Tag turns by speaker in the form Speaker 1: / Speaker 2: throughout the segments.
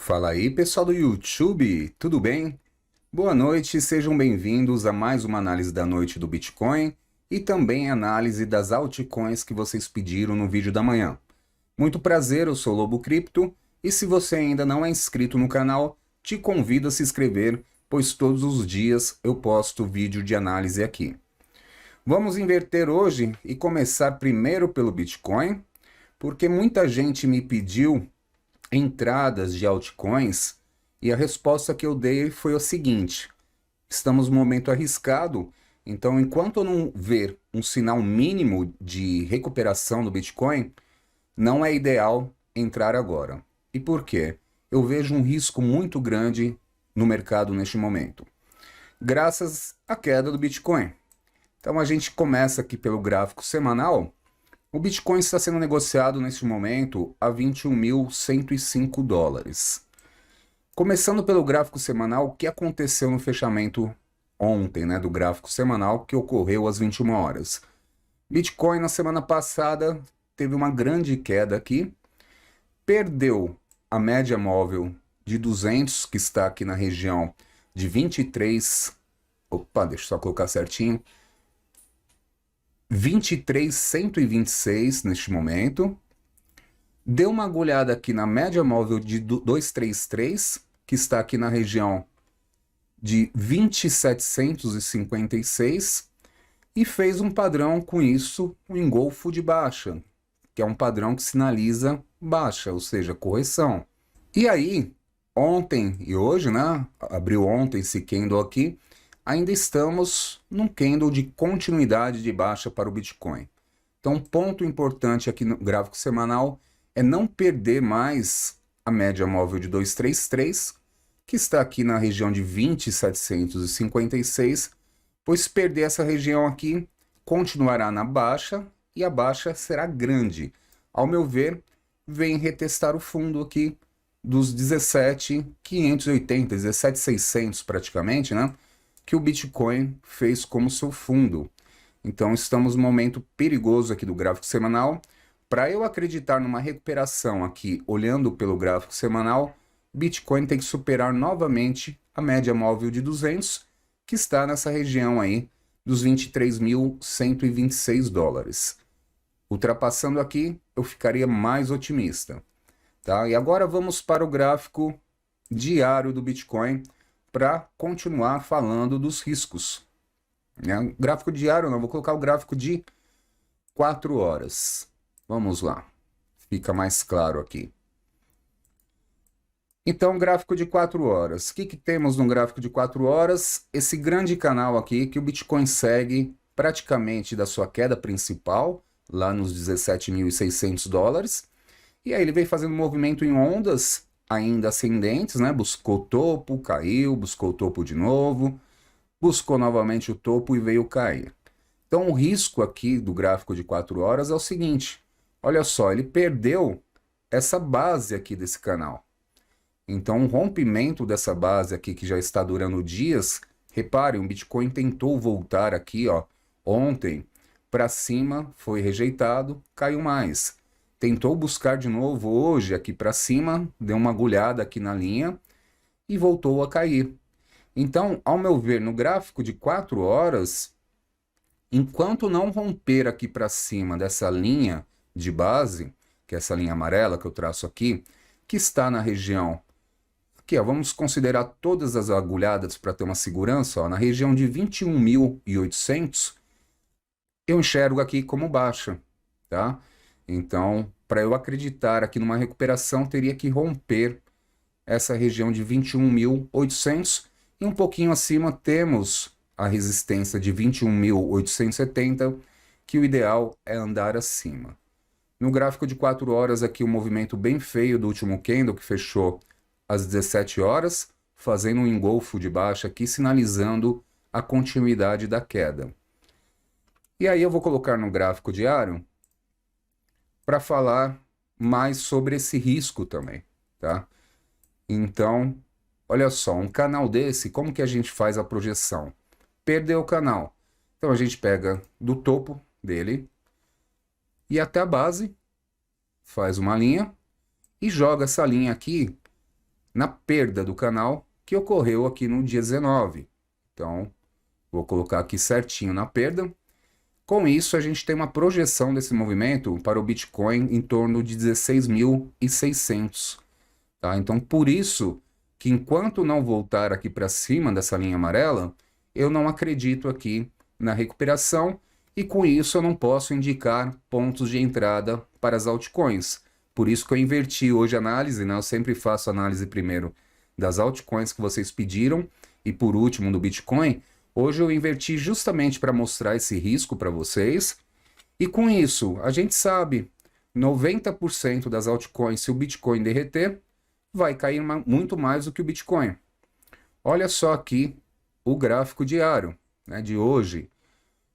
Speaker 1: Fala aí, pessoal do YouTube, tudo bem? Boa noite, sejam bem-vindos a mais uma análise da noite do Bitcoin e também análise das altcoins que vocês pediram no vídeo da manhã. Muito prazer, eu sou o Lobo Cripto e se você ainda não é inscrito no canal, te convido a se inscrever, pois todos os dias eu posto vídeo de análise aqui. Vamos inverter hoje e começar primeiro pelo Bitcoin, porque muita gente me pediu entradas de altcoins e a resposta que eu dei foi o seguinte: estamos num momento arriscado, então enquanto eu não ver um sinal mínimo de recuperação do Bitcoin, não é ideal entrar agora. E por quê? Eu vejo um risco muito grande no mercado neste momento, graças à queda do Bitcoin. Então a gente começa aqui pelo gráfico semanal. O Bitcoin está sendo negociado neste momento a 21.105 dólares. Começando pelo gráfico semanal, o que aconteceu no fechamento ontem, do gráfico semanal, que ocorreu às 21 horas? Bitcoin na semana passada teve uma grande queda aqui, perdeu a média móvel de 200, que está aqui na região de 23, deixa eu só colocar certinho, 23.126 neste momento. Deu uma agulhada aqui na média móvel de 233, que está aqui na região de 20.756, e fez um padrão com isso, um engolfo de baixa, que é um padrão que sinaliza baixa, ou seja, correção. E aí, ontem e hoje, abriu ontem esse candle aqui, ainda estamos num candle de continuidade de baixa para o Bitcoin. Então, um ponto importante aqui no gráfico semanal é não perder mais a média móvel de 233, que está aqui na região de 20.756, pois perder essa região aqui continuará na baixa e a baixa será grande. Ao meu ver, vem retestar o fundo aqui dos 17.580, 17.600 praticamente, que o Bitcoin fez como seu fundo. Então estamos num momento perigoso aqui do gráfico semanal. Para eu acreditar numa recuperação aqui, olhando pelo gráfico semanal, Bitcoin tem que superar novamente a média móvel de 200, que está nessa região aí dos 23.126 dólares. Ultrapassando aqui, eu ficaria mais otimista. Tá? E agora vamos para o gráfico diário do Bitcoin, para continuar falando dos riscos. Gráfico diário não, vou colocar o gráfico de 4 horas. Vamos lá, fica mais claro aqui. Então, gráfico de 4 horas. O que temos no gráfico de 4 horas? Esse grande canal aqui que o Bitcoin segue praticamente da sua queda principal, lá nos 17.600 dólares. E aí ele vem fazendo movimento em ondas ainda ascendentes, buscou topo, caiu, buscou topo de novo, buscou novamente o topo e veio cair. Então o risco aqui do gráfico de 4 horas é o seguinte: olha só, ele perdeu essa base aqui desse canal. Então o rompimento dessa base aqui, que já está durando dias, reparem, o Bitcoin tentou voltar aqui, ontem para cima, foi rejeitado, caiu mais. Tentou buscar de novo hoje aqui para cima, deu uma agulhada aqui na linha e voltou a cair. Então, ao meu ver, no gráfico de 4 horas, enquanto não romper aqui para cima dessa linha de base, que é essa linha amarela que eu traço aqui, que está na região, aqui, vamos considerar todas as agulhadas para ter uma segurança, na região de 21.800, eu enxergo aqui como baixa, tá? Então, para eu acreditar aqui numa recuperação, teria que romper essa região de 21.800 e um pouquinho acima temos a resistência de 21.870, que o ideal é andar acima. No gráfico de 4 horas aqui, um movimento bem feio do último candle, que fechou às 17 horas, fazendo um engolfo de baixa aqui, sinalizando a continuidade da queda. E aí eu vou colocar no gráfico diário para falar mais sobre esse risco também, tá? Então, olha só, um canal desse, como que a gente faz a projeção? Perdeu o canal. Então a gente pega do topo dele e até a base, faz uma linha e joga essa linha aqui na perda do canal que ocorreu aqui no dia 19. Então, vou colocar aqui certinho na perda. Com isso, a gente tem uma projeção desse movimento para o Bitcoin em torno de 16.600. Tá? Então, por isso que enquanto não voltar aqui para cima dessa linha amarela, eu não acredito aqui na recuperação e com isso eu não posso indicar pontos de entrada para as altcoins. Por isso que eu inverti hoje a análise, né? Eu sempre faço análise primeiro das altcoins que vocês pediram e por último do Bitcoin. Hoje eu inverti justamente para mostrar esse risco para vocês. E com isso, a gente sabe, 90% das altcoins, se o Bitcoin derreter, vai cair muito mais do que o Bitcoin. Olha só aqui o gráfico diário, né, de hoje.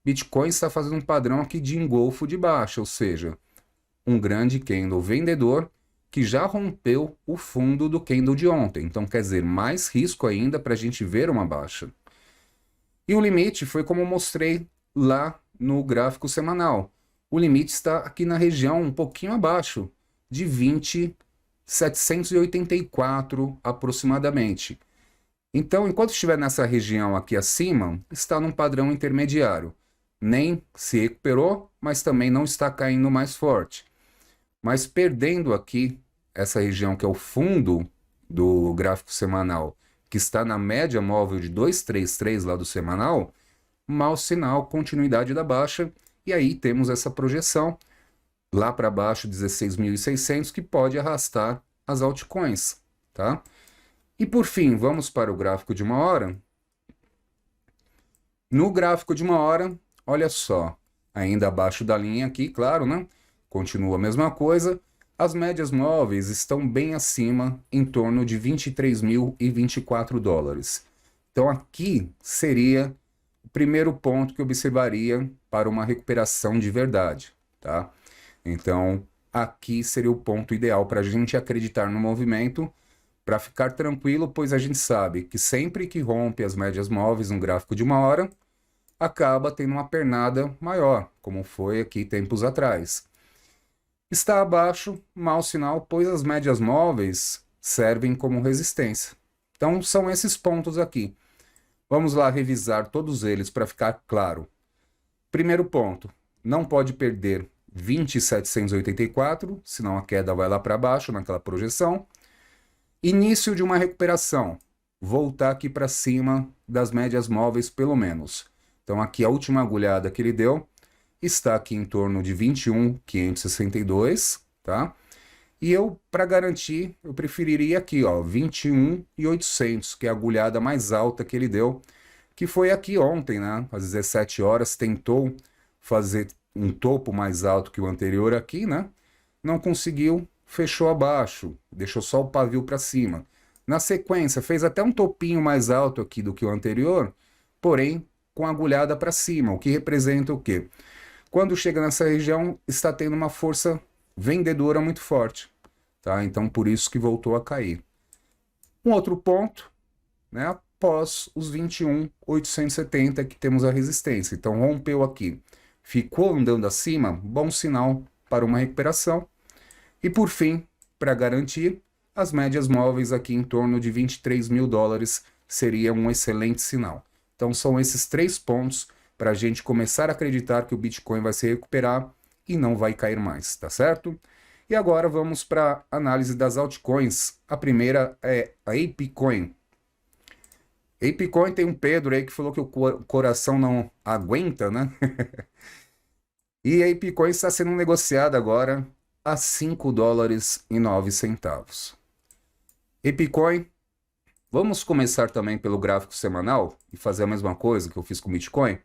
Speaker 1: Bitcoin está fazendo um padrão aqui de engolfo de baixa, ou seja, um grande candle vendedor que já rompeu o fundo do candle de ontem. Então, quer dizer, mais risco ainda para a gente ver uma baixa. E o limite foi como eu mostrei lá no gráfico semanal. O limite está aqui na região um pouquinho abaixo de 20.784 aproximadamente. Então, enquanto estiver nessa região aqui acima, está num padrão intermediário. Nem se recuperou, mas também não está caindo mais forte. Mas perdendo aqui essa região que é o fundo do gráfico semanal, que está na média móvel de 233 lá do semanal, mau sinal, continuidade da baixa, e aí temos essa projeção lá para baixo, 16.600, que pode arrastar as altcoins, tá? E por fim, vamos para o gráfico de uma hora. No gráfico de uma hora, olha só, ainda abaixo da linha aqui, claro, né? Continua a mesma coisa. As médias móveis estão bem acima, em torno de 23.024 dólares. Então aqui seria o primeiro ponto que eu observaria para uma recuperação de verdade, tá? Então aqui seria o ponto ideal para a gente acreditar no movimento, para ficar tranquilo, pois a gente sabe que sempre que rompe as médias móveis no gráfico de uma hora, acaba tendo uma pernada maior, como foi aqui tempos atrás. Está abaixo, mau sinal, pois as médias móveis servem como resistência. Então são esses pontos aqui. Vamos lá revisar todos eles para ficar claro. Primeiro ponto, não pode perder 20.784, senão a queda vai lá para baixo naquela projeção. Início de uma recuperação, voltar aqui para cima das médias móveis pelo menos. Então aqui a última agulhada que ele deu está aqui em torno de 21.562, tá? E eu, para garantir, eu preferiria aqui, ó, 21.800, que é a agulhada mais alta que ele deu, que foi aqui ontem, né? Às 17 horas, tentou fazer um topo mais alto que o anterior aqui, né? Não conseguiu, fechou abaixo, deixou só o pavio para cima. Na sequência, fez até um topinho mais alto aqui do que o anterior, porém com a agulhada para cima, o que representa o quê? Quando chega nessa região, está tendo uma força vendedora muito forte, tá? Então, por isso que voltou a cair. Um outro ponto, né? Após os 21.870 que temos a resistência. Então, rompeu aqui, ficou andando acima, bom sinal para uma recuperação. E por fim, para garantir, as médias móveis aqui em torno de 23.000 dólares seria um excelente sinal. Então, são esses 3 pontos para a gente começar a acreditar que o Bitcoin vai se recuperar e não vai cair mais, tá certo? E agora vamos para a análise das altcoins. A primeira é a ApeCoin. ApeCoin tem um Pedro aí que falou que o coração não aguenta, né? E a ApeCoin está sendo negociada agora a $5,09. ApeCoin, vamos começar também pelo gráfico semanal e fazer a mesma coisa que eu fiz com o Bitcoin.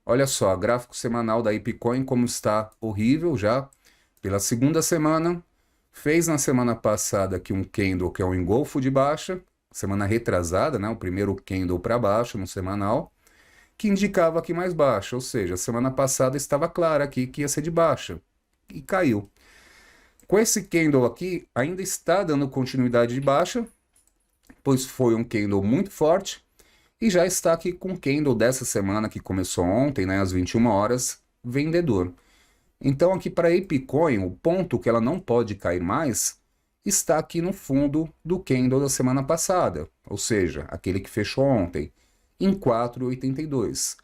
Speaker 1: Olha só, gráfico semanal da ApeCoin como está horrível já pela segunda semana. Fez na semana passada aqui um candle que é um engolfo de baixa, semana retrasada, né? O primeiro candle para baixo no semanal, que indicava aqui mais baixa, ou seja, a semana passada estava clara aqui que ia ser de baixa e caiu. Com esse candle aqui ainda está dando continuidade de baixa, pois foi um candle muito forte. E já está aqui com o candle dessa semana que começou ontem, né, às 21 horas, vendedor. Então aqui para a ApeCoin, o ponto que ela não pode cair mais está aqui no fundo do candle da semana passada, ou seja, aquele que fechou ontem, em 4,82.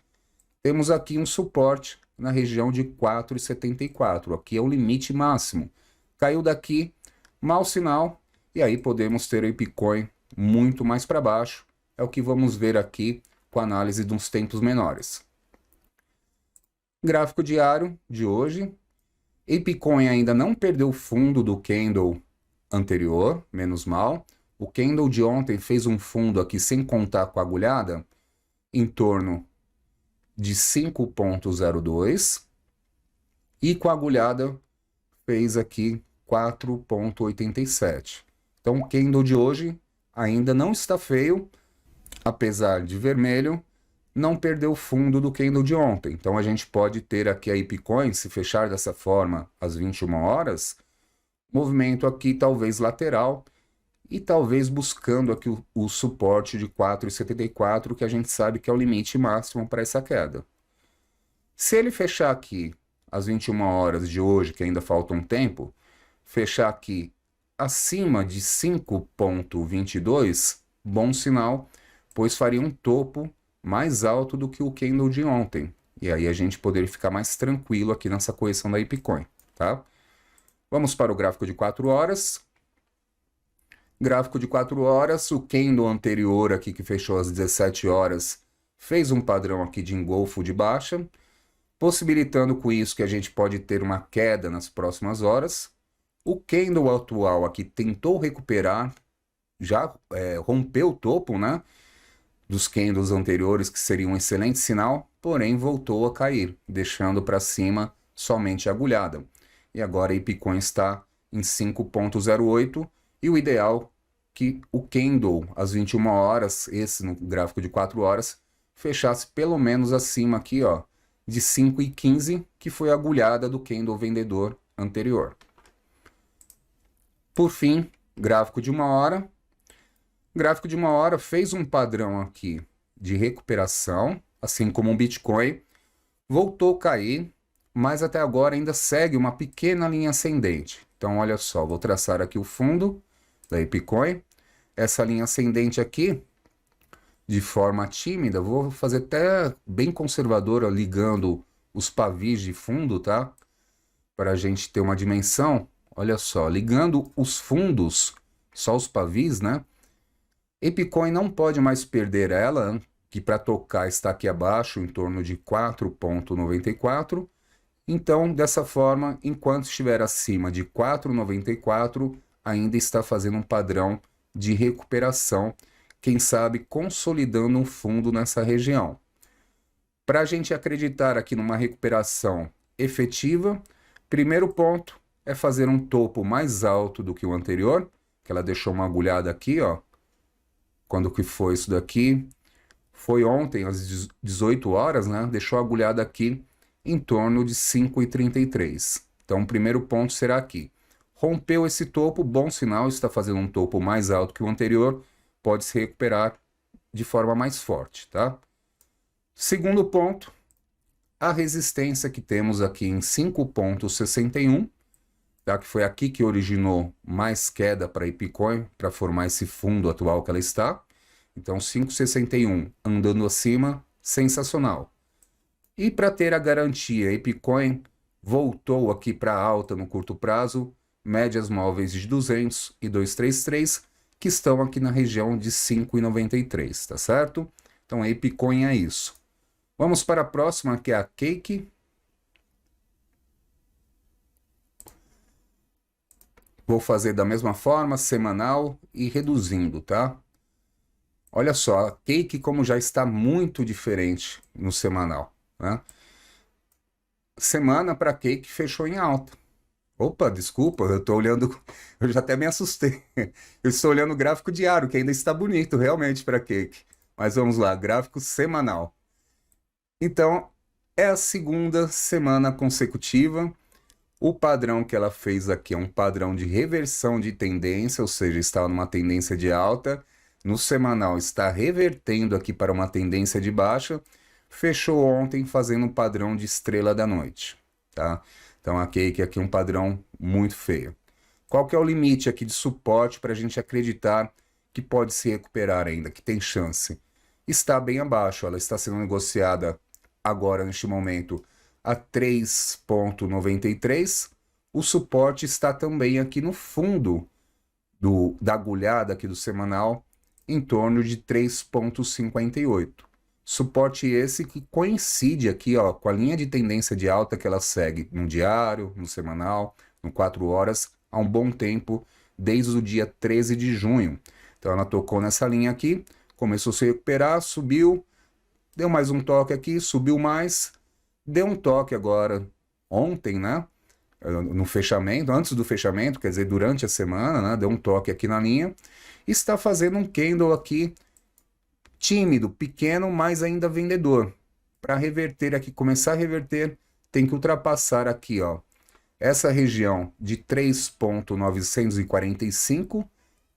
Speaker 1: Temos aqui um suporte na região de 4,74, aqui é o limite máximo. Caiu daqui, mau sinal, e aí podemos ter o Bitcoin muito mais para baixo, é o que vamos ver aqui com a análise de uns tempos menores. Gráfico diário de hoje, Bitcoin ainda não perdeu o fundo do candle anterior, menos mal. O candle de ontem fez um fundo aqui sem contar com a agulhada, em torno de 5,02 e com a agulhada fez aqui 4,87. Então o candle de hoje ainda não está feio, apesar de vermelho, não perdeu o fundo do candle de ontem. Então a gente pode ter aqui a Bitcoin, se fechar dessa forma às 21 horas, movimento aqui talvez lateral e talvez buscando aqui o suporte de 4,74, que a gente sabe que é o limite máximo para essa queda. Se ele fechar aqui às 21 horas de hoje, que ainda falta um tempo, fechar aqui acima de 5,22, bom sinal, pois faria um topo mais alto do que o candle de ontem. E aí a gente poderia ficar mais tranquilo aqui nessa correção da Bitcoin, tá? Vamos para o gráfico de 4 horas. Gráfico de 4 horas, o candle anterior aqui que fechou às 17 horas fez um padrão aqui de engolfo de baixa, possibilitando com isso que a gente pode ter uma queda nas próximas horas. O candle atual aqui tentou recuperar, já rompeu o topo, né, dos candles anteriores, que seria um excelente sinal, porém voltou a cair, deixando para cima somente a agulhada. E agora a Bitcoin está em 5,08 e o ideal que o candle às 21 horas, esse no gráfico de 4 horas, fechasse pelo menos acima aqui, ó, de 5,15, que foi a agulhada do candle vendedor anterior. Por fim, gráfico de 1 hora. Gráfico de 1 hora fez um padrão aqui de recuperação, assim como o Bitcoin, voltou a cair, mas até agora ainda segue uma pequena linha ascendente. Então, olha só, vou traçar aqui o fundo da Bitcoin. Essa linha ascendente aqui, de forma tímida, vou fazer até bem conservadora, ligando os pavis de fundo, tá? Para a gente ter uma dimensão. Olha só, ligando os fundos, só os pavis, né? Bitcoin não pode mais perder ela, que para tocar está aqui abaixo, em torno de 4,94. Então, dessa forma, enquanto estiver acima de 4,94, ainda está fazendo um padrão de recuperação, quem sabe consolidando um fundo nessa região. Para a gente acreditar aqui numa recuperação efetiva, primeiro ponto é fazer um topo mais alto do que o anterior, que ela deixou uma agulhada aqui, ó. Quando que foi isso daqui? Foi ontem, às 18 horas, né? Deixou a agulhada aqui em torno de 5,33. Então, o primeiro ponto será aqui. Rompeu esse topo, bom sinal, está fazendo um topo mais alto que o anterior, pode se recuperar de forma mais forte, tá? Segundo ponto, a resistência que temos aqui em 5,61, tá? Que foi aqui que originou mais queda para a Bitcoin, para formar esse fundo atual que ela está. Então, 5,61 andando acima, sensacional. E para ter a garantia, a Bitcoin voltou aqui para alta no curto prazo, médias móveis de 200 e 233, que estão aqui na região de 5,93, tá certo? Então, a Bitcoin é isso. Vamos para a próxima, que é a Cake. Vou fazer da mesma forma, semanal e reduzindo, tá? Olha só, a Cake como já está muito diferente no semanal, né? Semana para Cake fechou em alta. Opa, desculpa, eu estou olhando, eu já até me assustei. Eu estou olhando o gráfico diário, que ainda está bonito realmente para Cake. Mas vamos lá, gráfico semanal. Então, é a segunda semana consecutiva. O padrão que ela fez aqui é um padrão de reversão de tendência, ou seja, está numa tendência de alta. No semanal está revertendo aqui para uma tendência de baixa. Fechou ontem fazendo um padrão de estrela da noite, tá? Então a Cake aqui é um padrão muito feio. Qual que é o limite aqui de suporte para a gente acreditar que pode se recuperar ainda, que tem chance? Está bem abaixo, ela está sendo negociada agora, neste momento, a 3,93. O suporte está também aqui no fundo da agulhada aqui do semanal, em torno de 3,58. Suporte esse que coincide aqui, ó, com a linha de tendência de alta que ela segue no diário, no semanal, no 4 horas, há um bom tempo, desde o dia 13 de junho. Então ela tocou nessa linha aqui, começou a se recuperar, subiu, deu mais um toque aqui, subiu mais, deu um toque agora ontem, né? No fechamento, antes do fechamento, quer dizer, durante a semana, né? Deu um toque aqui na linha, e está fazendo um candle aqui tímido, pequeno, mas ainda vendedor. Para reverter aqui, começar a reverter, tem que ultrapassar aqui, ó, essa região de 3,945,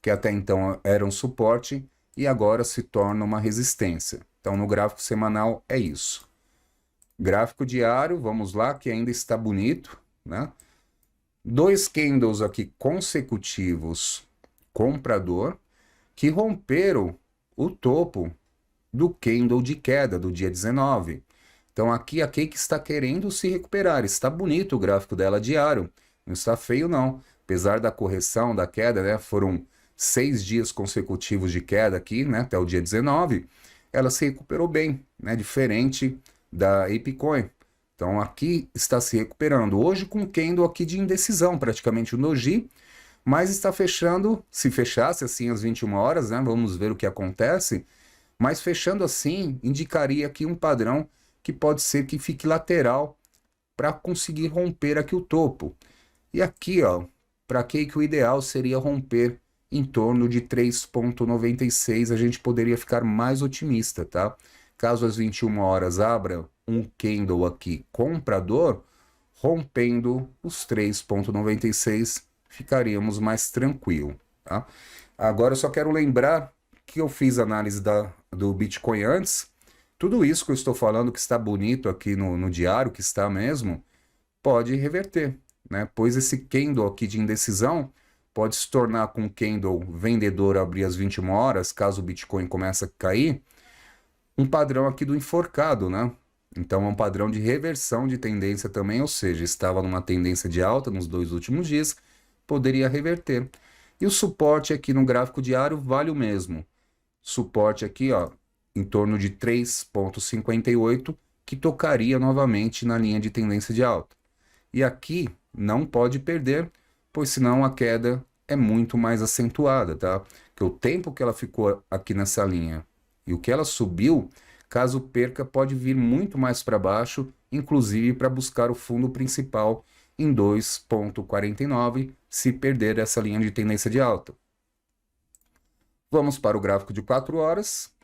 Speaker 1: que até então era um suporte, e agora se torna uma resistência. Então, no gráfico semanal é isso. Gráfico diário, vamos lá, que ainda está bonito, né? 2 candles aqui consecutivos comprador, que romperam o topo do candle de queda do dia 19. Então aqui a Cake está querendo se recuperar, está bonito o gráfico dela diário, não está feio não. Apesar da correção, da queda, né, foram 6 dias consecutivos de queda aqui, né, até o dia 19, ela se recuperou bem, né, diferente da ApeCoin. Então aqui está se recuperando, hoje com candle aqui de indecisão, praticamente o Doji, mas está fechando, se fechasse assim às 21 horas, né, vamos ver o que acontece, mas fechando assim, indicaria aqui um padrão que pode ser que fique lateral para conseguir romper aqui o topo. E aqui, ó, para Cake o ideal seria romper em torno de 3,96, a gente poderia ficar mais otimista, tá? Caso às 21 horas abra um candle aqui comprador, rompendo os 3,96, ficaríamos mais tranquilo, tá? Agora eu só quero lembrar que eu fiz análise do Bitcoin antes. Tudo isso que eu estou falando que está bonito aqui no diário, que está mesmo, pode reverter, né? Pois esse candle aqui de indecisão pode se tornar com candle vendedor abrir às 21 horas, caso o Bitcoin comece a cair, um padrão aqui do enforcado, né? Então é um padrão de reversão de tendência também, ou seja, estava numa tendência de alta nos 2 últimos dias, poderia reverter. E o suporte aqui no gráfico diário vale o mesmo. Suporte aqui, ó, em torno de 3,58, que tocaria novamente na linha de tendência de alta. E aqui não pode perder, pois senão a queda é muito mais acentuada, tá? Porque o tempo que ela ficou aqui nessa linha e o que ela subiu, caso perca, pode vir muito mais para baixo, inclusive para buscar o fundo principal em 2,49, se perder essa linha de tendência de alta. Vamos para o gráfico de 4 horas.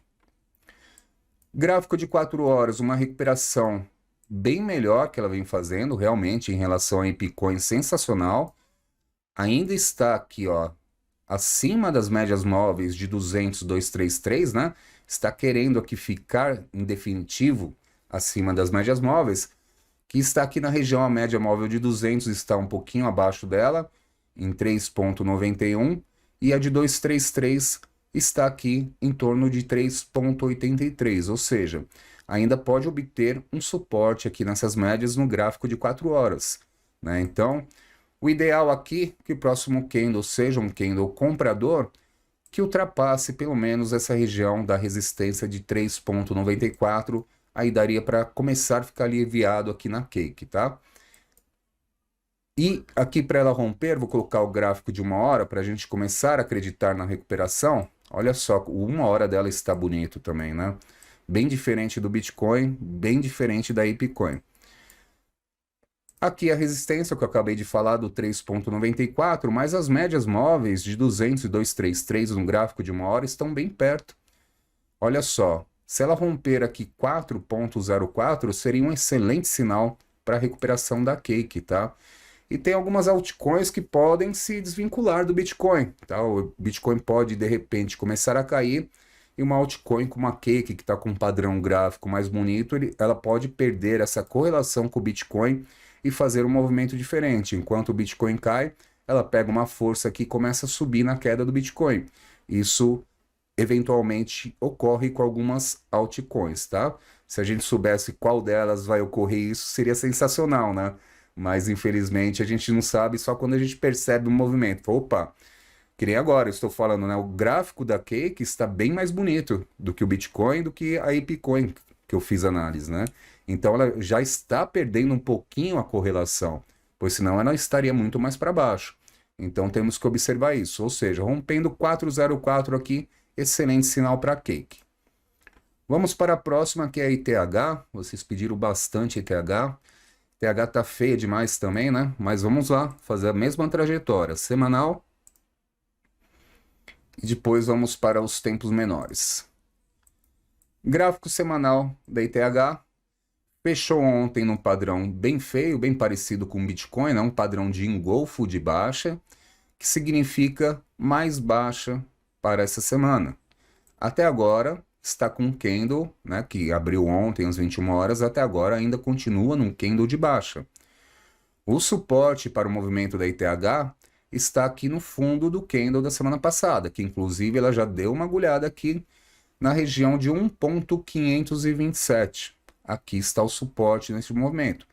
Speaker 1: Gráfico de 4 horas, uma recuperação bem melhor que ela vem fazendo, realmente, em relação a ApeCoin, sensacional. Ainda está aqui, ó, acima das médias móveis de 200, 233, né? Está querendo aqui ficar, em definitivo, acima das médias móveis, que está aqui na região, a média móvel de 200 está um pouquinho abaixo dela, em 3,91, e a de 233 está aqui em torno de 3,83, ou seja, ainda pode obter um suporte aqui nessas médias no gráfico de 4 horas, né? Então, o ideal aqui é que o próximo candle seja um candle comprador que ultrapasse pelo menos essa região da resistência de 3,94, aí daria para começar a ficar aliviado aqui na Cake, tá? E aqui para ela romper, vou colocar o gráfico de 1 hora para a gente começar a acreditar na recuperação. Olha só, o 1 hora dela está bonito também, né? Bem diferente do Bitcoin, bem diferente da ApeCoin. Aqui a resistência que eu acabei de falar do 3,94, mas as médias móveis de 200 e 233 no gráfico de 1 hora estão bem perto. Olha só, se ela romper aqui 4,04, seria um excelente sinal para a recuperação da Cake, tá? E tem algumas altcoins que podem se desvincular do Bitcoin, tá? O Bitcoin pode, de repente, começar a cair, e uma altcoin como a Cake, que está com um padrão gráfico mais bonito, ela pode perder essa correlação com o Bitcoin e fazer um movimento diferente. Enquanto o Bitcoin cai, ela pega uma força aqui e começa a subir na queda do Bitcoin. Isso eventualmente ocorre com algumas altcoins, tá? Se a gente soubesse qual delas vai ocorrer isso, seria sensacional, né? Mas infelizmente a gente não sabe, só quando a gente percebe o movimento. Opa, que nem agora eu estou falando, né? O gráfico da Cake está bem mais bonito do que o Bitcoin, do que a ApeCoin que eu fiz análise, né? Então ela já está perdendo um pouquinho a correlação, pois senão ela estaria muito mais para baixo. Então temos que observar isso, ou seja, rompendo 404 aqui, excelente sinal para Cake. Vamos para a próxima, que é a ETH. Vocês pediram bastante ETH. ETH tá feia demais também, né? Mas vamos lá, fazer a mesma trajetória, semanal. E depois vamos para os tempos menores. Gráfico semanal da ETH. Fechou ontem num padrão bem feio, bem parecido com o Bitcoin, né? Um padrão de engolfo de baixa, que significa mais baixa para essa semana. Até agora está com um candle, né, que abriu ontem às 21 horas, até agora ainda continua num candle de baixa. O suporte para o movimento da ETH está aqui no fundo do candle da semana passada, que inclusive ela já deu uma agulhada aqui na região de 1.527. Aqui está o suporte nesse momento.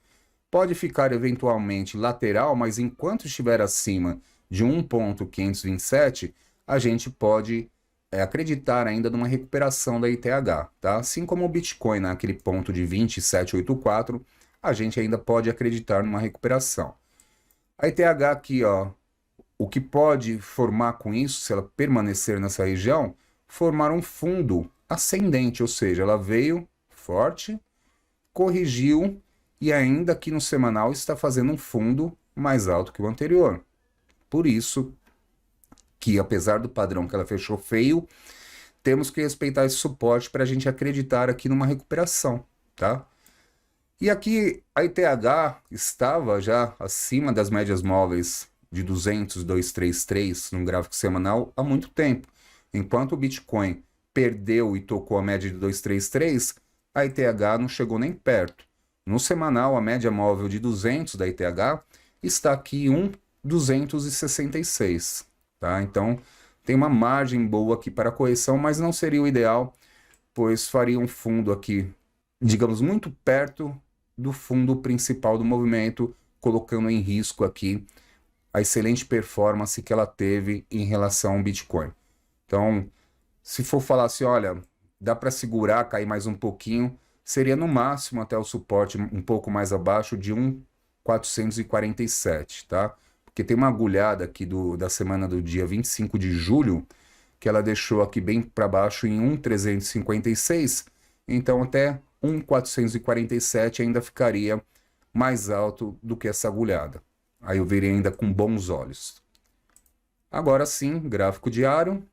Speaker 1: Pode ficar eventualmente lateral, mas enquanto estiver acima de 1.527, a gente pode acreditar ainda numa recuperação da ETH, tá? Assim como o Bitcoin naquele ponto de 2784, a gente ainda pode acreditar numa recuperação. A ETH aqui, ó, o que pode formar com isso, se ela permanecer nessa região, formar um fundo ascendente, ou seja, ela veio forte, corrigiu e ainda aqui no semanal está fazendo um fundo mais alto que o anterior. Por isso que, apesar do padrão que ela fechou feio, temos que respeitar esse suporte para a gente acreditar aqui numa recuperação, tá? E aqui a ETH estava já acima das médias móveis de 200, 233 no gráfico semanal há muito tempo. Enquanto o Bitcoin perdeu e tocou a média de 233, a ETH não chegou nem perto. No semanal, a média móvel de 200 da ETH está aqui em 1,266, tá? Então, tem uma margem boa aqui para correção, mas não seria o ideal, pois faria um fundo aqui, digamos, muito perto do fundo principal do movimento, colocando em risco aqui a excelente performance que ela teve em relação ao Bitcoin. Então, se for falar assim, olha, dá para segurar, cair mais um pouquinho, seria no máximo até o suporte um pouco mais abaixo de 1.447, tá? Porque tem uma agulhada aqui da semana do dia 25 de julho, que ela deixou aqui bem para baixo em 1.356, então até 1.447 ainda ficaria mais alto do que essa agulhada. Aí eu veria ainda com bons olhos. Agora sim, gráfico diário.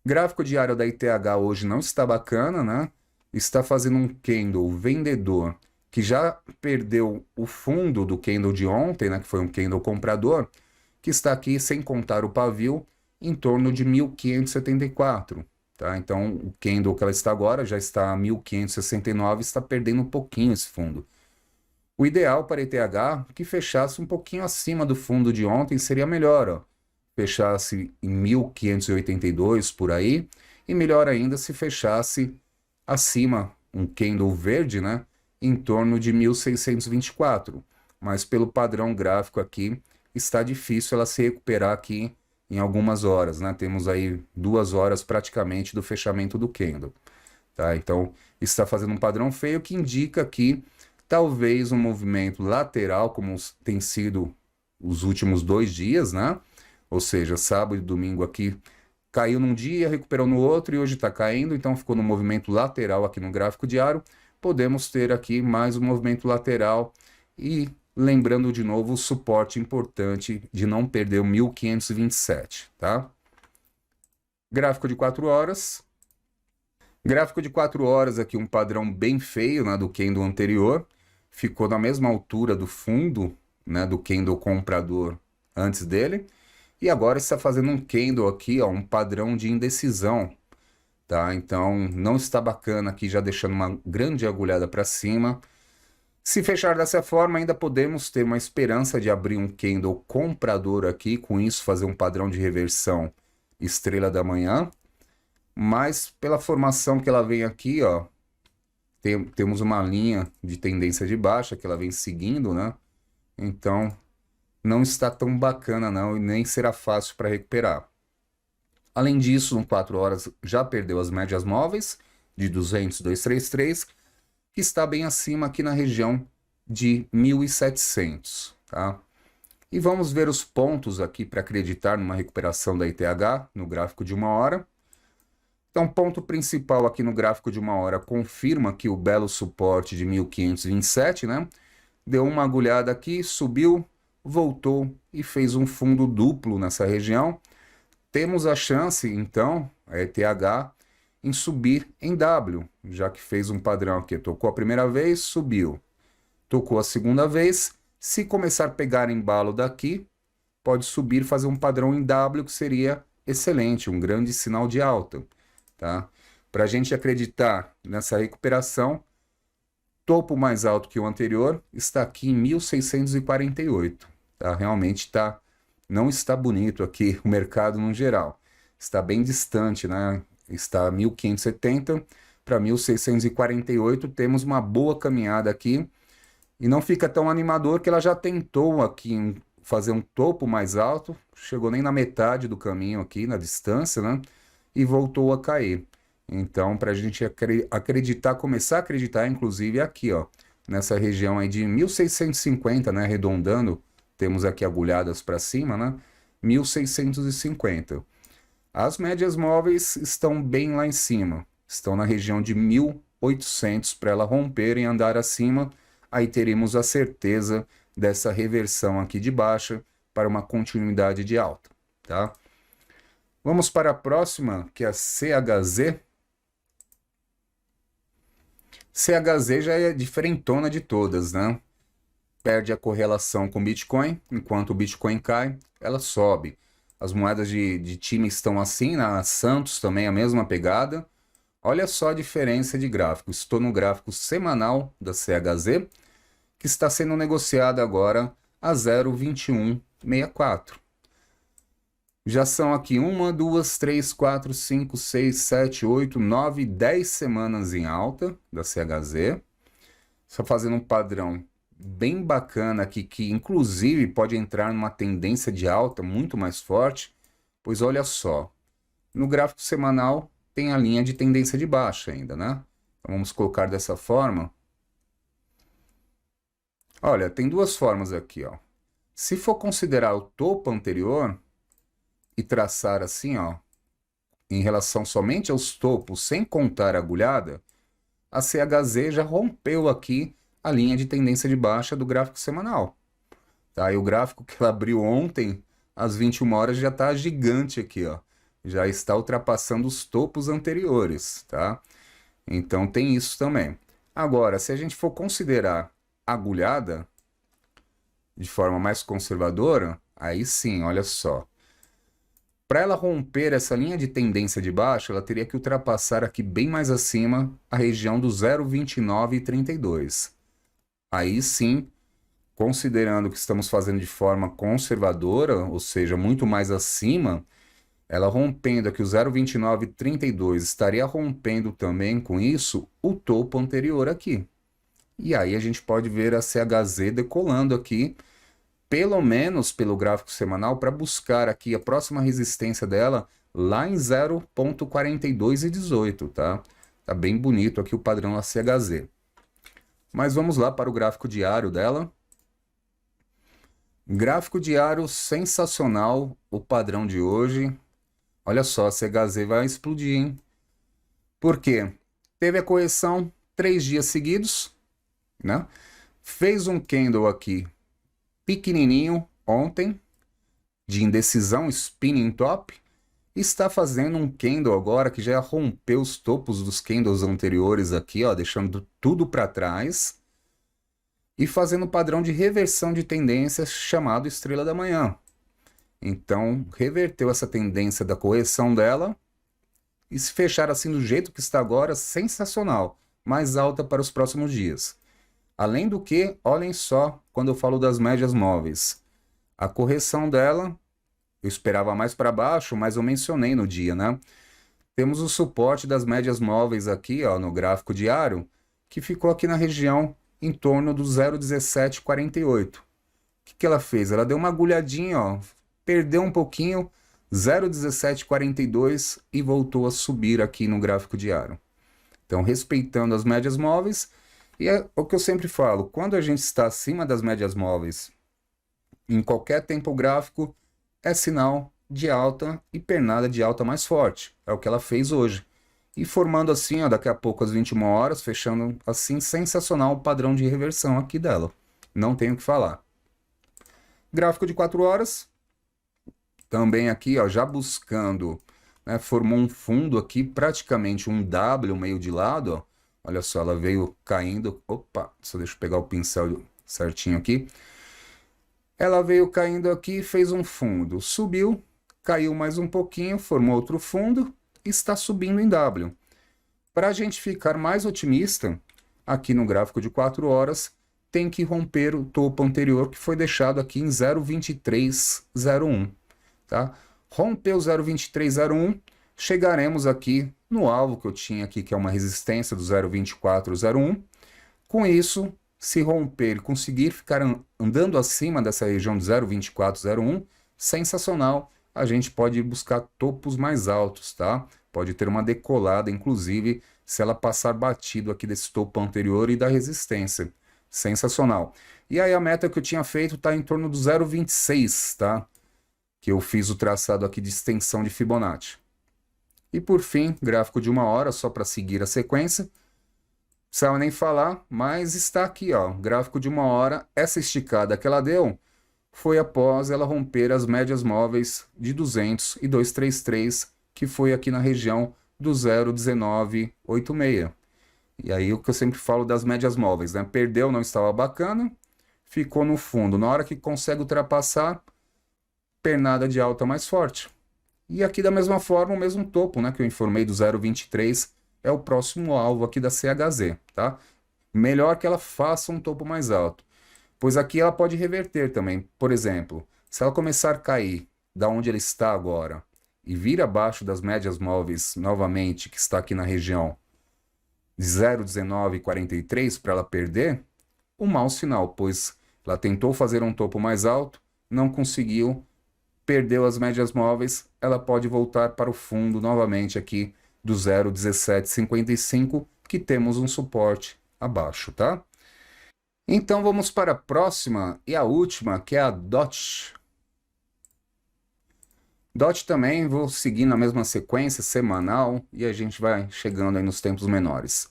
Speaker 1: Gráfico diário da ETH hoje não está bacana, né? Está fazendo um candle vendedor que já perdeu o fundo do candle de ontem, né? Que foi um candle comprador, que está aqui, sem contar o pavio, em torno de 1.574. Tá? Então, o candle que ela está agora já está a 1.569, está perdendo um pouquinho esse fundo. O ideal para a ETH que fechasse um pouquinho acima do fundo de ontem seria melhor, ó. Fechasse em 1.582 por aí, e melhor ainda se fechasse acima, um candle verde, né, em torno de 1.624. Mas pelo padrão gráfico aqui, está difícil ela se recuperar aqui em algumas horas, né? Temos aí 2 horas praticamente do fechamento do candle, tá? Então, está fazendo um padrão feio que indica que talvez um movimento lateral, como tem sido os últimos 2 dias, né? Ou seja, sábado e domingo aqui caiu num dia, recuperou no outro e hoje está caindo, então ficou no movimento lateral aqui no gráfico diário. Podemos ter aqui mais um movimento lateral e lembrando de novo o suporte importante de não perder o 1.527, tá? Gráfico de 4 horas. Gráfico de 4 horas aqui, um padrão bem feio, né, do candle anterior. Ficou na mesma altura do fundo, né, do candle comprador antes dele. E agora está fazendo um candle aqui, ó, um padrão de indecisão, tá? Então não está bacana aqui, já deixando uma grande agulhada para cima. Se fechar dessa forma, ainda podemos ter uma esperança de abrir um candle comprador aqui, com isso fazer um padrão de reversão estrela da manhã, mas pela formação que ela vem aqui, ó, temos uma linha de tendência de baixa que ela vem seguindo, né? Então, não está tão bacana não e nem será fácil para recuperar. Além disso, no 4 horas já perdeu as médias móveis de 200, 233, que está bem acima aqui na região de 1.700, tá? E vamos ver os pontos aqui para acreditar numa recuperação da ETH no gráfico de 1 hora. Então, ponto principal aqui no gráfico de 1 hora confirma que o belo suporte de 1.527, né? Deu uma agulhada aqui, subiu, voltou e fez um fundo duplo nessa região. Temos a chance, então, a ETH, em subir em W, já que fez um padrão aqui. Tocou a primeira vez, subiu. Tocou a segunda vez. Se começar a pegar embalo daqui, pode subir e fazer um padrão em W, que seria excelente, um grande sinal de alta. Tá? Para a gente acreditar nessa recuperação, topo mais alto que o anterior está aqui em 1.648. Tá? Realmente não está bonito aqui o mercado no geral. Está bem distante, né? Está 1.570 para 1.648. Temos uma boa caminhada aqui. E não fica tão animador que ela já tentou aqui fazer um topo mais alto. Chegou nem na metade do caminho aqui, na distância, né? E voltou a cair. Então, para a gente acreditar, começar a acreditar, inclusive aqui, ó, nessa região aí de 1.650, né, arredondando, temos aqui agulhadas para cima, né, 1.650. As médias móveis estão bem lá em cima, estão na região de 1.800 para ela romper e andar acima, aí teremos a certeza dessa reversão aqui de baixa para uma continuidade de alta, tá? Vamos para a próxima, que é a CHZ. CHZ já é diferentona de todas, né? Perde a correlação com o Bitcoin, enquanto o Bitcoin cai, ela sobe. As moedas de time estão assim, na Santos também a mesma pegada. Olha só a diferença de gráfico. Estou no gráfico semanal da CHZ, que está sendo negociada agora a 0,2164. Já são aqui 1, 2, 3, 4, 5, 6, 7, 8, 9, 10 semanas em alta da CHZ. Só fazendo um padrão bem bacana aqui, que inclusive pode entrar numa tendência de alta muito mais forte, pois olha só, no gráfico semanal tem a linha de tendência de baixa ainda, né? Então vamos colocar dessa forma. Olha, tem duas formas aqui, ó. Se for considerar o topo anterior e traçar assim, ó, em relação somente aos topos, sem contar a agulhada, a CHZ já rompeu aqui a linha de tendência de baixa do gráfico semanal. Tá? E o gráfico que ela abriu ontem, às 21 horas, já está gigante aqui, ó. Já está ultrapassando os topos anteriores, tá? Então tem isso também. Agora, se a gente for considerar agulhada de forma mais conservadora, aí sim, olha só. Para ela romper essa linha de tendência de baixa, ela teria que ultrapassar aqui bem mais acima a região do 0,2932. Aí sim, considerando que estamos fazendo de forma conservadora, ou seja, muito mais acima, ela rompendo aqui o 0,2932, estaria rompendo também com isso o topo anterior aqui. E aí a gente pode ver a CHZ decolando aqui, pelo menos pelo gráfico semanal, para buscar aqui a próxima resistência dela lá em 0,4218, tá? Tá bem bonito aqui o padrão CHZ. Mas vamos lá para o gráfico diário dela. Gráfico diário sensacional, o padrão de hoje. Olha só, a CHZ vai explodir, hein? Por quê? Teve a correção 3 dias seguidos, né? Fez um candle aqui pequenininho ontem, de indecisão, spinning top, está fazendo um candle agora que já rompeu os topos dos candles anteriores aqui, ó, deixando tudo para trás, e fazendo padrão de reversão de tendência chamado estrela da manhã. Então, reverteu essa tendência da correção dela, e se fechar assim do jeito que está agora, sensacional, mais alta para os próximos dias. Além do que, olhem só, quando eu falo das médias móveis, a correção dela, eu esperava mais para baixo, mas eu mencionei no dia, né? Temos o suporte das médias móveis aqui, ó, no gráfico diário, que ficou aqui na região em torno do 0,1748. O que ela fez? Ela deu uma agulhadinha, ó, perdeu um pouquinho, 0,1742 e voltou a subir aqui no gráfico diário. Então, respeitando as médias móveis, e é o que eu sempre falo, quando a gente está acima das médias móveis, em qualquer tempo gráfico, é sinal de alta e pernada de alta mais forte. É o que ela fez hoje. E formando assim, ó, daqui a pouco às 21 horas, fechando assim, sensacional o padrão de reversão aqui dela. Não tenho o que falar. Gráfico de 4 horas, também aqui, ó, já buscando, né, formou um fundo aqui, praticamente um W meio de lado, ó. Olha só, ela veio caindo. Opa, só deixa eu pegar o pincel certinho aqui. Ela veio caindo aqui, fez um fundo, subiu, caiu mais um pouquinho, formou outro fundo e está subindo em W. Para a gente ficar mais otimista, aqui no gráfico de 4 horas, tem que romper o topo anterior que foi deixado aqui em 0,2301. Tá? Rompeu o 0,2301, chegaremos aqui no alvo que eu tinha aqui, que é uma resistência do 0,2401. Com isso, se romper e conseguir ficar andando acima dessa região de 0,2401, sensacional, a gente pode buscar topos mais altos, tá? Pode ter uma decolada, inclusive, se ela passar batido aqui desse topo anterior e da resistência. Sensacional. E aí a meta que eu tinha feito está em torno do 0,26, tá? Que eu fiz o traçado aqui de extensão de Fibonacci. E por fim, gráfico de 1 hora, só para seguir a sequência. Precisava nem falar, mas está aqui, ó, gráfico de 1 hora. Essa esticada que ela deu foi após ela romper as médias móveis de 200 e 233, que foi aqui na região do 0,1986. E aí o que eu sempre falo das médias móveis, né? Perdeu, não estava bacana, ficou no fundo. Na hora que consegue ultrapassar, pernada de alta mais forte. E aqui da mesma forma, o mesmo topo, né, que eu informei do 0,23, é o próximo alvo aqui da CHZ, tá? Melhor que ela faça um topo mais alto, pois aqui ela pode reverter também. Por exemplo, se ela começar a cair da onde ela está agora e vir abaixo das médias móveis novamente, que está aqui na região de 0,1943 para ela perder, um mau sinal, pois ela tentou fazer um topo mais alto, não conseguiu, perdeu as médias móveis, ela pode voltar para o fundo novamente aqui do 0,1755, que temos um suporte abaixo, tá? Então vamos para a próxima e a última, que é a DOT. DOT também vou seguir na mesma sequência semanal e a gente vai chegando aí nos tempos menores.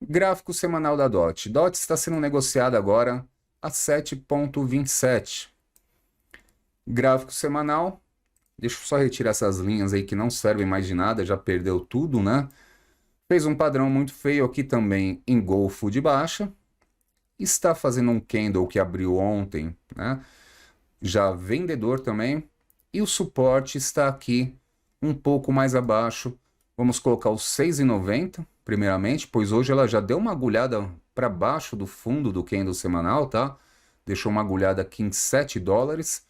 Speaker 1: Gráfico semanal da DOT. DOT está sendo negociada agora a 7,27. Gráfico semanal. Deixa eu só retirar essas linhas aí que não servem mais de nada, já perdeu tudo, né? Fez um padrão muito feio aqui também em golfo de baixa. Está fazendo um candle que abriu ontem, né? Já vendedor também. E o suporte está aqui um pouco mais abaixo. Vamos colocar os 6,90 primeiramente, pois hoje ela já deu uma agulhada para baixo do fundo do candle semanal, tá? Deixou uma agulhada aqui em 7 dólares.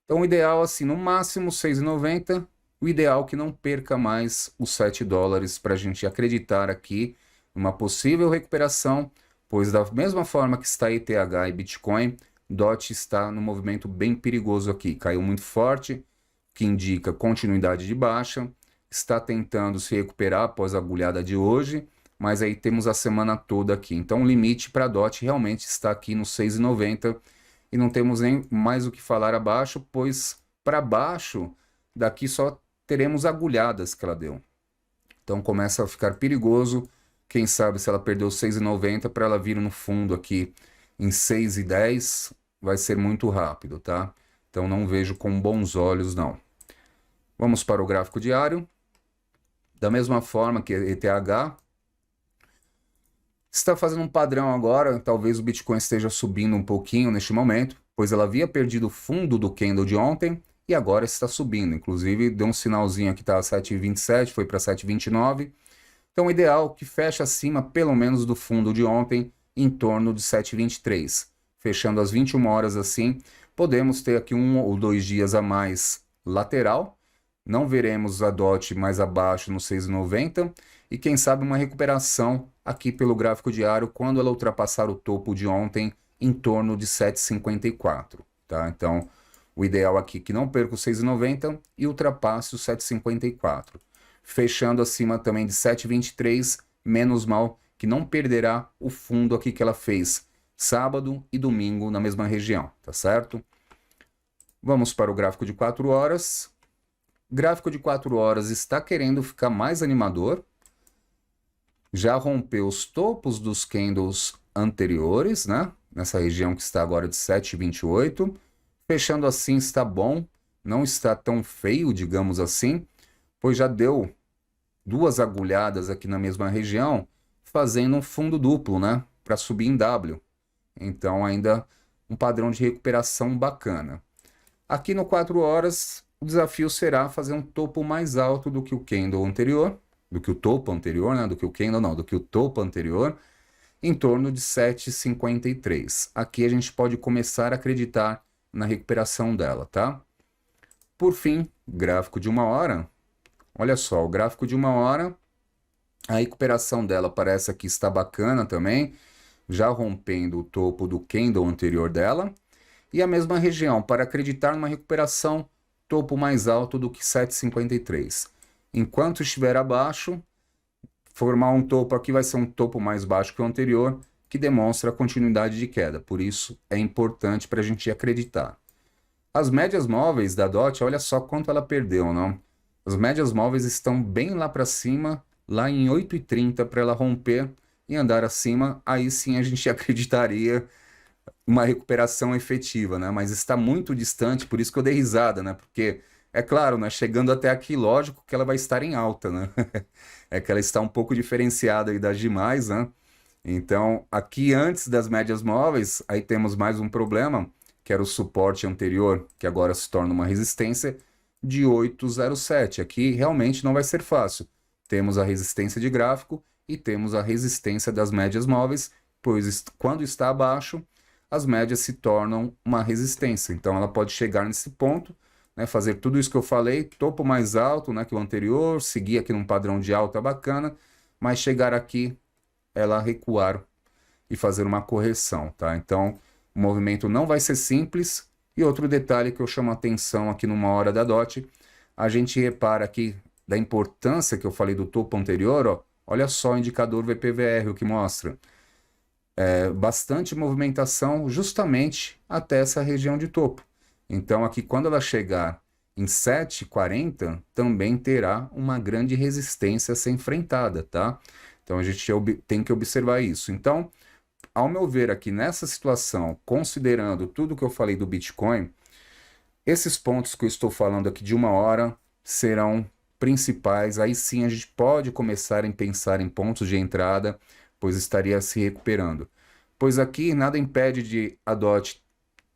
Speaker 1: Então o ideal assim, no máximo 6,90. O ideal é que não perca mais os 7 dólares para a gente acreditar aqui numa possível recuperação, pois da mesma forma que está ETH e Bitcoin, DOT está num movimento bem perigoso aqui. Caiu muito forte, que indica continuidade de baixa. Está tentando se recuperar após a agulhada de hoje, mas aí temos a semana toda aqui. Então o limite para DOT realmente está aqui no 6,90 e não temos nem mais o que falar abaixo, pois para baixo daqui só teremos agulhadas que ela deu. Então começa a ficar perigoso. Quem sabe se ela perdeu 6,90 para ela vir no fundo aqui em 6,10, vai ser muito rápido, tá? Então não vejo com bons olhos, não. Vamos para o gráfico diário. Da mesma forma que ETH, está fazendo um padrão agora, talvez o Bitcoin esteja subindo um pouquinho neste momento, pois ela havia perdido o fundo do candle de ontem e agora está subindo. Inclusive deu um sinalzinho aqui, tá 7,27, foi para 7,29. Então o ideal é que feche acima pelo menos do fundo de ontem em torno de 7,23. Fechando às 21 horas assim, podemos ter aqui 1 ou 2 dias a mais lateral. Não veremos a DOT mais abaixo no 6,90 e quem sabe uma recuperação aqui pelo gráfico diário quando ela ultrapassar o topo de ontem em torno de 7,54, tá? Então, o ideal aqui é que não perca o 6,90 e ultrapasse o 7,54. Fechando acima também de 7,23, menos mal que não perderá o fundo aqui que ela fez sábado e domingo na mesma região, tá certo? Vamos para o gráfico de 4 horas. Gráfico de 4 horas está querendo ficar mais animador. Já rompeu os topos dos candles anteriores, né? Nessa região que está agora de 7,28. Fechando assim está bom, não está tão feio, digamos assim, pois já deu 2 agulhadas aqui na mesma região, fazendo um fundo duplo, né? Para subir em W. Então ainda um padrão de recuperação bacana. Aqui no 4 horas, o desafio será fazer um topo mais alto do que o candle anterior, do que o topo anterior, né? Do que o candle não, do que o topo anterior, em torno de 7,53. Aqui a gente pode começar a acreditar na recuperação dela, tá? Por fim, gráfico de 1 hora. Olha só, o gráfico de 1 hora, a recuperação dela parece que está bacana também, já rompendo o topo do candle anterior dela. E a mesma região, para acreditar numa recuperação, topo mais alto do que 7,53. Enquanto estiver abaixo, formar um topo aqui vai ser um topo mais baixo que o anterior, que demonstra a continuidade de queda. Por isso, é importante para a gente acreditar. As médias móveis da DOT, olha só quanto ela perdeu, não? As médias móveis estão bem lá para cima, lá em 8,30 para ela romper e andar acima. Aí sim a gente acreditaria uma recuperação efetiva, né? Mas está muito distante, por isso que eu dei risada, né? Porque, é claro, né? Chegando até aqui, lógico que ela vai estar em alta, né? É que ela está um pouco diferenciada aí das demais, né? Então, aqui antes das médias móveis, aí temos mais um problema, que era o suporte anterior, que agora se torna uma resistência de 8,07. Aqui realmente não vai ser fácil. Temos a resistência de gráfico e temos a resistência das médias móveis, pois quando está abaixo, as médias se tornam uma resistência. Então ela pode chegar nesse ponto, né, fazer tudo isso que eu falei, topo mais alto, né, que o anterior, seguir aqui num padrão de alta bacana, mas chegar aqui, ela recuar e fazer uma correção, tá? Então o movimento não vai ser simples. E outro detalhe que eu chamo a atenção aqui numa hora da DOT, a gente repara aqui da importância que eu falei do topo anterior, ó, olha só o indicador VPVR, o que mostra. Bastante movimentação justamente até essa região de topo. Então aqui quando ela chegar em 7,40, também terá uma grande resistência a ser enfrentada, tá? Então a gente tem que observar isso. Então, ao meu ver aqui nessa situação, considerando tudo que eu falei do Bitcoin, esses pontos que eu estou falando aqui de 1 hora serão principais. Aí sim a gente pode começar a pensar em pontos de entrada, pois estaria se recuperando. Pois aqui nada impede de a DOT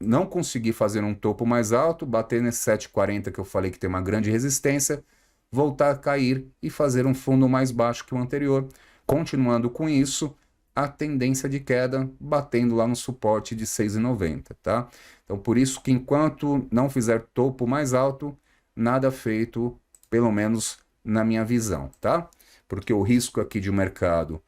Speaker 1: não conseguir fazer um topo mais alto, bater nesse 7,40 que eu falei que tem uma grande resistência, voltar a cair e fazer um fundo mais baixo que o anterior. Continuando com isso, a tendência de queda batendo lá no suporte de 6,90, tá? Então por isso que enquanto não fizer topo mais alto, nada feito, pelo menos na minha visão, tá? Porque o risco aqui de o mercado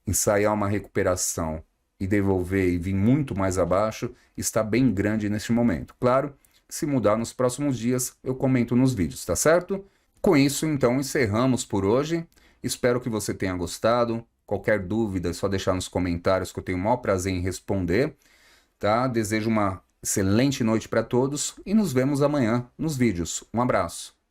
Speaker 1: ensaiar uma recuperação e devolver e vir muito mais abaixo está bem grande neste momento. Claro, se mudar nos próximos dias, eu comento nos vídeos, tá certo? Com isso, então, encerramos por hoje. Espero que você tenha gostado. Qualquer dúvida é só deixar nos comentários que eu tenho o maior prazer em responder, tá? Desejo uma excelente noite para todos e nos vemos amanhã nos vídeos. Um abraço.